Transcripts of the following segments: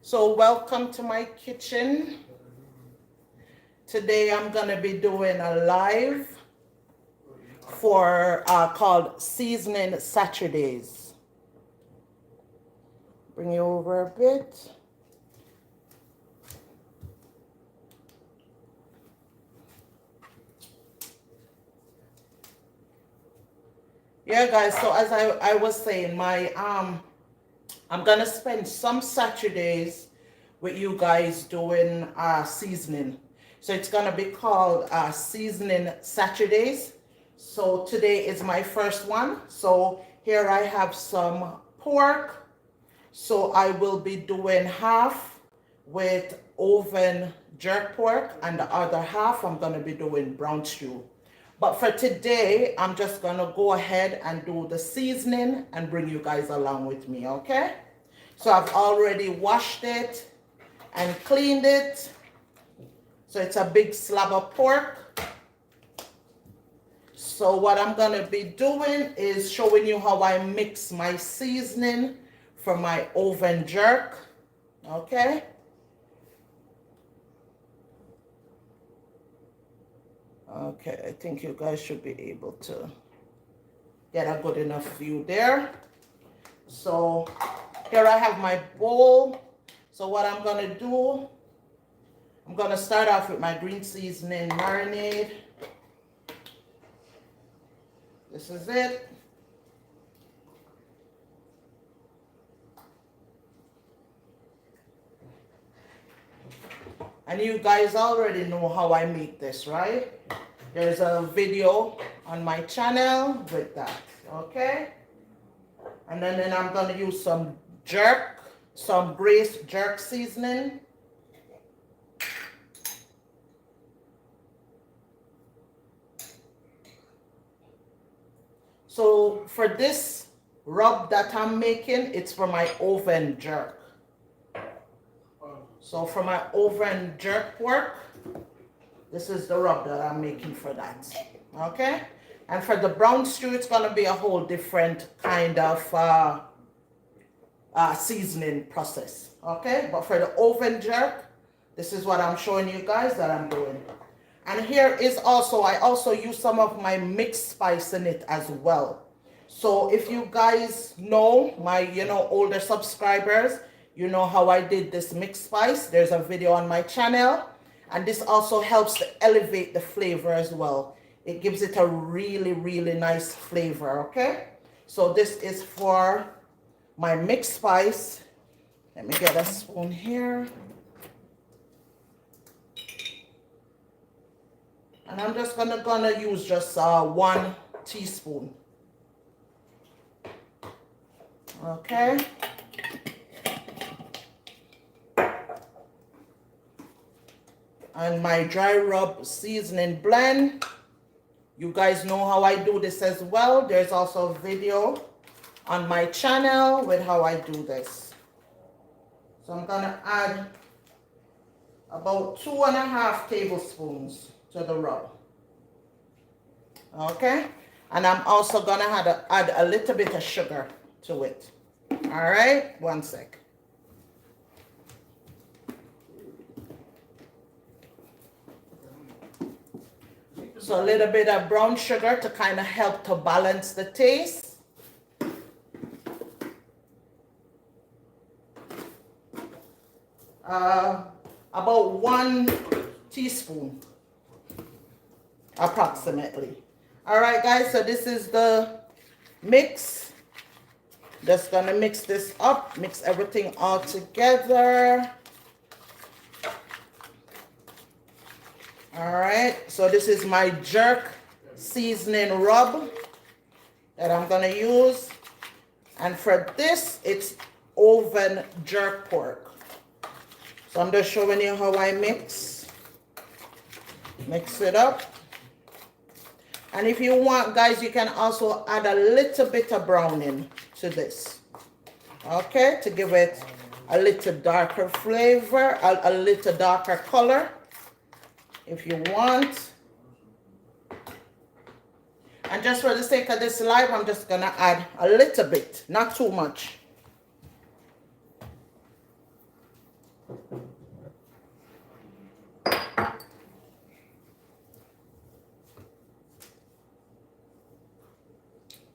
So welcome to my kitchen. Today I'm gonna be doing a live for called Seasoning Saturdays. Bring you over a bit. Yeah guys, so as I was saying, my I'm gonna spend some Saturdays with you guys doing seasoning. So it's gonna be called Seasoning Saturdays. So today is my first one. So here I have some pork. So I will be doing half with oven jerk pork and the other half I'm gonna be doing brown stew. But for today, I'm just gonna go ahead and do the seasoning and bring you guys along with me, okay? So I've already washed it and cleaned it. So it's a big slab of pork. So what I'm gonna be doing is showing you how I mix my seasoning for my oven jerk, okay? Okay, I think you guys should be able to get a good enough view there. So here I have my bowl. So what I'm gonna do, I'm gonna start off with my green seasoning marinade. This is it. And you guys already know how I make this, right? There's a video on my channel with that, okay? And then I'm gonna use some jerk, some braised jerk seasoning. So for this rub that I'm making, it's for my oven jerk. So for my oven jerk pork, this is the rub that I'm making for that, okay? And for the brown stew, it's gonna be a whole different kind of seasoning process, okay? But for the oven jerk, this is what I'm showing you guys that I'm doing. And here is also, I also use some of my mixed spice in it as well. So if you guys know, my, older subscribers, you know how I did this mixed spice. There's a video on my channel. And this also helps to elevate the flavor as well. It gives it a really, really nice flavor, okay? So this is for my mixed spice. Let me get a spoon here. And I'm just gonna use just 1 teaspoon. Okay. And my dry rub seasoning blend. You guys know how I do this as well. There's also a video on my channel with how I do this. So I'm gonna add about 2.5 tablespoons to the rub. Okay, and I'm also gonna add a little bit of sugar to it. All right, 1 sec. So a little bit of brown sugar to kind of help to balance the taste. About 1 teaspoon, approximately. All right, guys, so this is the mix. Just gonna mix this up, mix everything all together. All right, so this is my jerk seasoning rub that I'm gonna use. And for this, it's oven jerk pork. So I'm just showing you how I mix it up. And if you want, guys, you can also add a little bit of browning to this, okay, to give it a little darker flavor, a little darker color if you want. And just for the sake of this live, I'm just gonna add a little bit, not too much.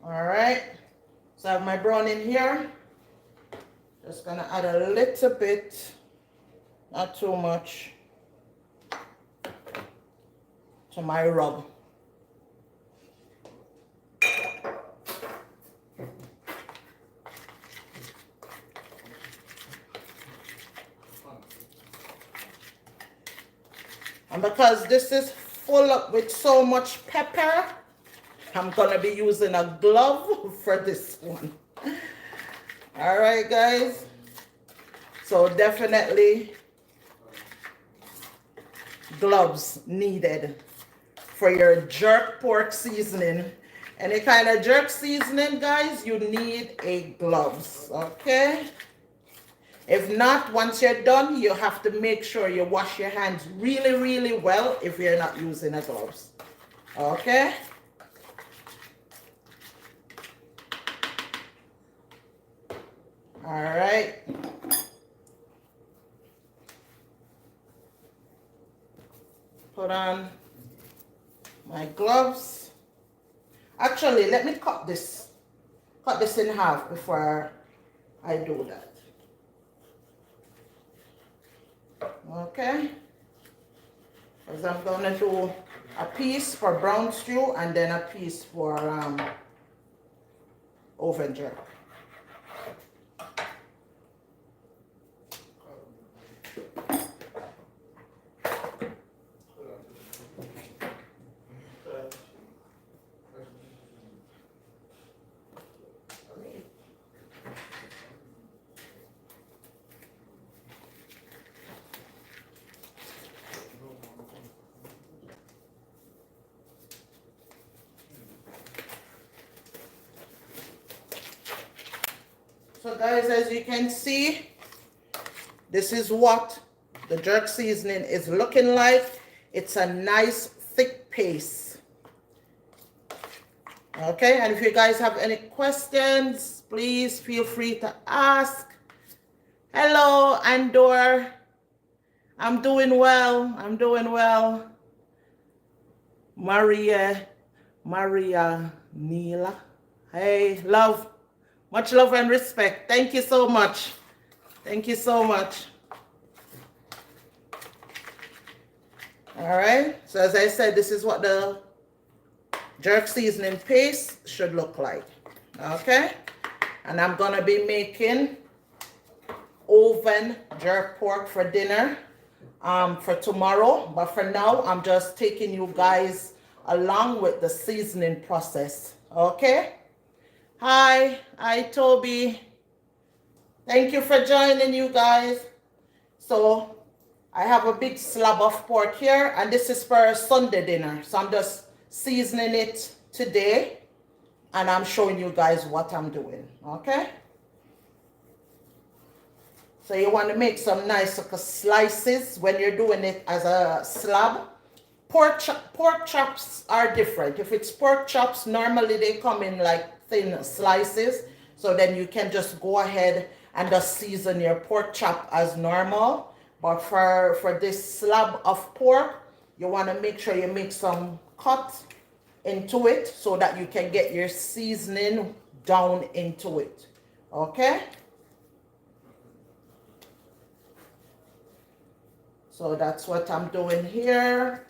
All right. So I have my brown in here. Just gonna add a little bit, not too much, to my rub. And because this is full up with so much pepper, I'm gonna be using a glove for this one. All right, guys. So definitely gloves needed for your jerk pork seasoning. Any kind of jerk seasoning, guys, you need a gloves, okay? If not, once you're done, you have to make sure you wash your hands really, really well if you're not using a gloves, okay? All right. Put on my gloves. Actually, let me cut this in half before I do that. Okay, because I'm gonna do a piece for brown stew and then a piece for oven jerk. So guys, as you can see, this is what the jerk seasoning is looking like. It's a nice thick paste. Okay, and if you guys have any questions, please feel free to ask. Hello, Andor. I'm doing well. I'm doing well. Maria Neela. Hey, love. Much love and respect. Thank you so much. Thank you so much. All right. So as I said, this is what the jerk seasoning paste should look like. Okay. And I'm going to be making oven jerk pork for dinner for tomorrow. But for now, I'm just taking you guys along with the seasoning process. Okay. Hi, Toby. Thank you for joining, you guys. So I have a big slab of pork here, and this is for Sunday dinner. So I'm just seasoning it today, and I'm showing you guys what I'm doing, okay? So you want to make some nice slices when you're doing it as a slab. Pork chops are different. If it's pork chops, normally they come in like thin slices. So then you can just go ahead and just season your pork chop as normal. But for this slab of pork, you want to make sure you make some cut into it so that you can get your seasoning down into it. Okay? So that's what I'm doing here.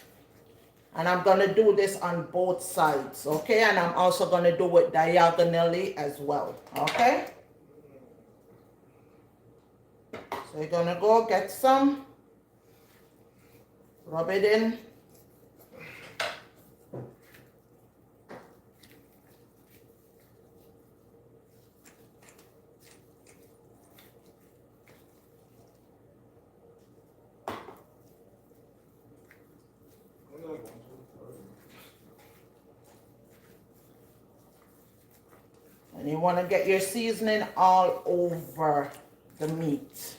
And I'm going to do this on both sides, okay? And I'm also going to do it diagonally as well, okay? So you're going to go get some, rub it in. And you want to get your seasoning all over the meat.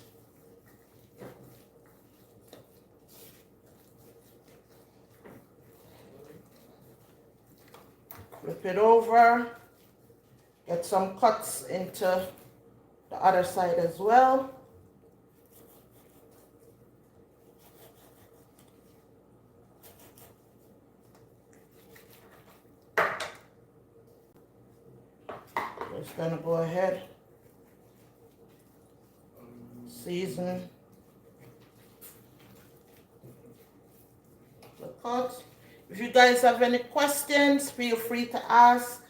Flip it over. Get some cuts into the other side as well. Just gonna go ahead, season the cut. If you guys have any questions, feel free to ask.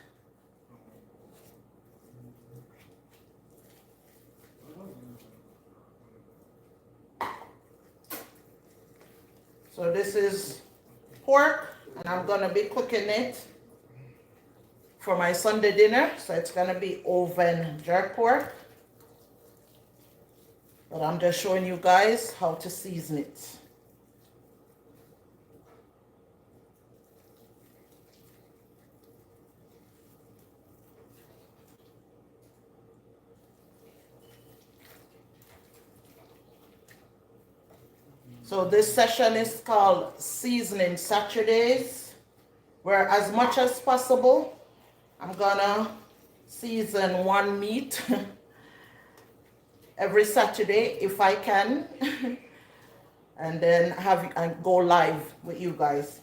So this is pork, and I'm gonna be cooking it for my Sunday dinner. So it's gonna be oven jerk pork. But I'm just showing you guys how to season it. So this session is called Seasoning Saturdays, where as much as possible, I'm gonna season one meat every Saturday if I can, and then have and go live with you guys.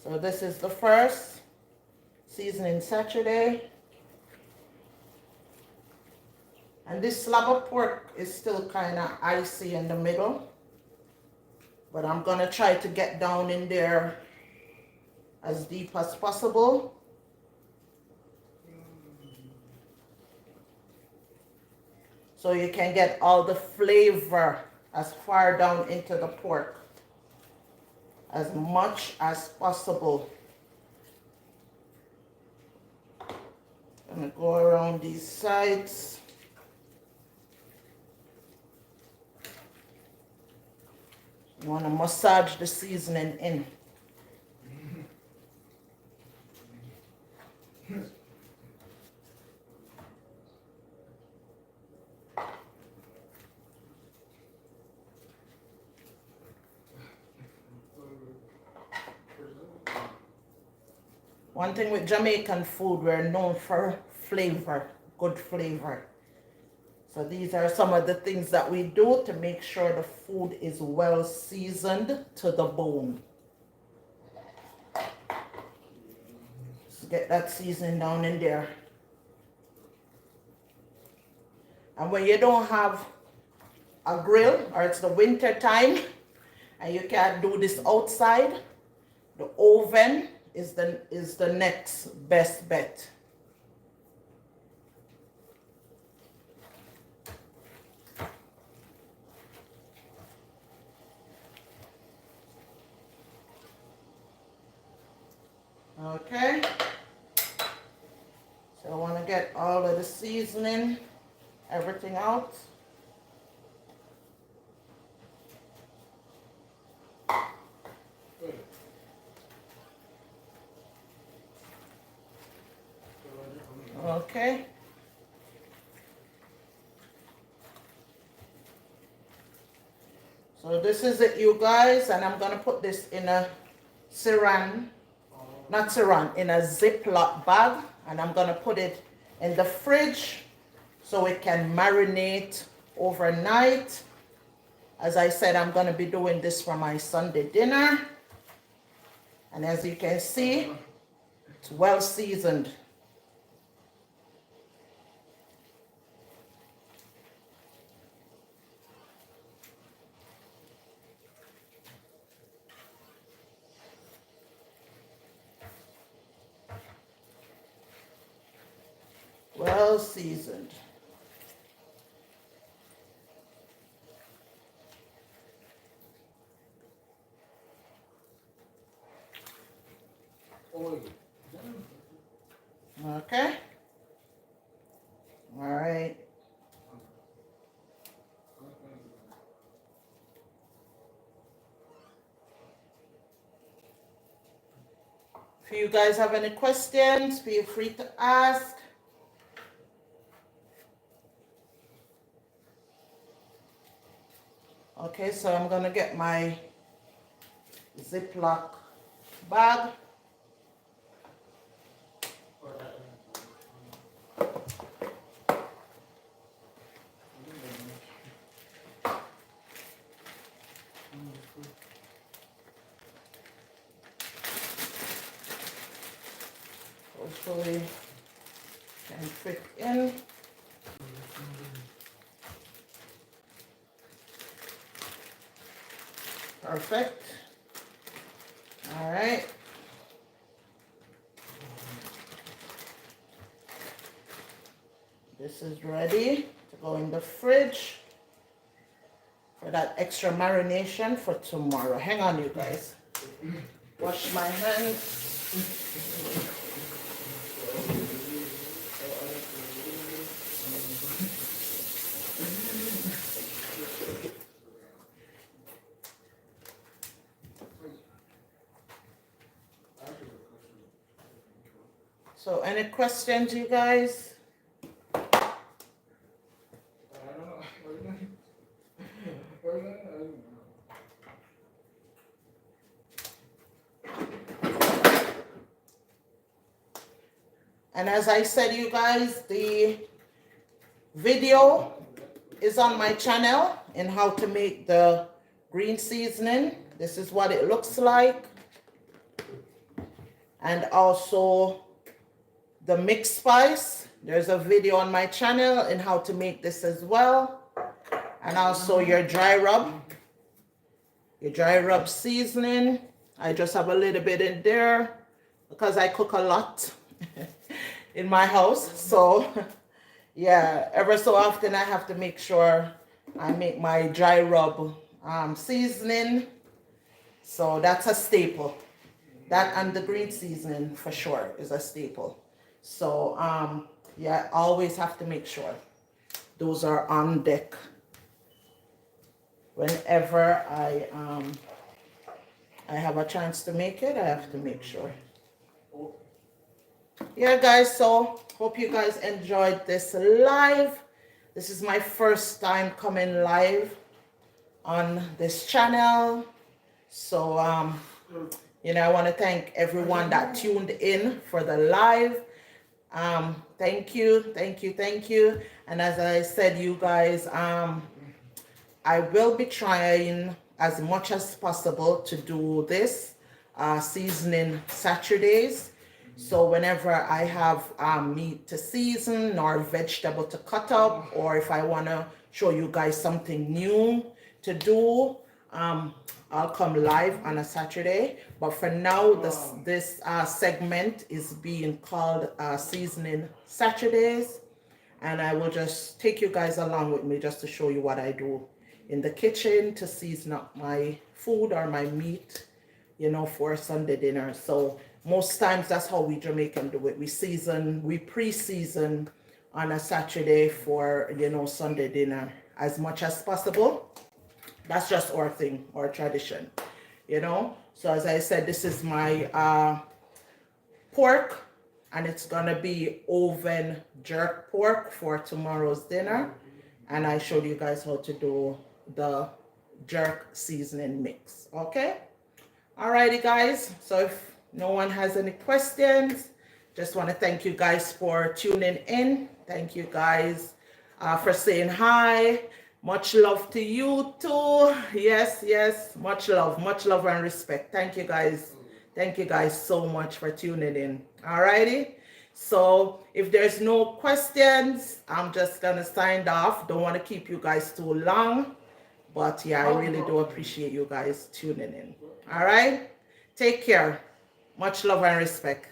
So this is the first Seasoning Saturday. And this slab of pork is still kind of icy in the middle, but I'm gonna try to get down in there as deep as possible. So you can get all the flavor as far down into the pork as much as possible. I'm gonna go around these sides. You want to massage the seasoning in. One thing with Jamaican food, we're known for flavor, good flavor. So these are some of the things that we do to make sure the food is well seasoned to the bone. Just get that seasoning down in there. And when you don't have a grill, or it's the winter time and you can't do this outside, the oven is the next best bet. Okay, so I want to get all of the seasoning, everything out. Okay. So this is it, you guys, and I'm going to put this in a in a Ziploc bag, and I'm going to put it in the fridge so it can marinate overnight. As I said, I'm going to be doing this for my Sunday dinner. And as you can see, it's well seasoned. Well seasoned. Okay. All right. If you guys have any questions, feel free to ask. Okay, so I'm gonna get my Ziploc bag. hopefully can fit in. Perfect. All right. This is ready to go in the fridge for that extra marination for tomorrow. Hang on, you guys. Wash my hands. So, any questions, you guys? And as I said, you guys, the video is on my channel in how to make the green seasoning. This is what it looks like. And also the mixed spice. There's a video on my channel in how to make this as well. And also your dry rub. Your dry rub seasoning. I just have a little bit in there because I cook a lot in my house. So yeah, ever so often I have to make sure I make my dry rub seasoning. So that's a staple. That and the green seasoning for sure is a staple. So yeah, always have to make sure those are on deck. Whenever I have a chance to make it, I have to make sure. Yeah, guys, so hope you guys enjoyed this live. This is my first time coming live on this channel. So you know, I want to thank everyone that tuned in for the live. Thank you, thank you, thank you. And as I said, you guys, I will be trying as much as possible to do this seasoning Saturdays. So whenever I have meat to season or vegetable to cut up, or if I want to show you guys something new to do, I'll come live on a Saturday. But for now, this segment is being called Seasoning Saturdays. And I will just take you guys along with me just to show you what I do in the kitchen to season up my food or my meat, you know, for Sunday dinner. So most times that's how we Jamaican do it. We pre-season on a Saturday for, you know, Sunday dinner as much as possible. That's just our thing, our tradition, you know. So as I said, this is my pork, and it's gonna be oven jerk pork for tomorrow's dinner. And I showed you guys how to do the jerk seasoning mix. Okay, alrighty guys, so if no one has any questions, just want to thank you guys for tuning in. Thank you guys for saying hi. Much love to you too. Yes, yes, much love and respect. Thank you guys so much for tuning in. Alrighty, so if there's no questions, I'm just gonna sign off. Don't want to keep you guys too long, but yeah, I really do appreciate you guys tuning in. All right, take care. Much love and respect.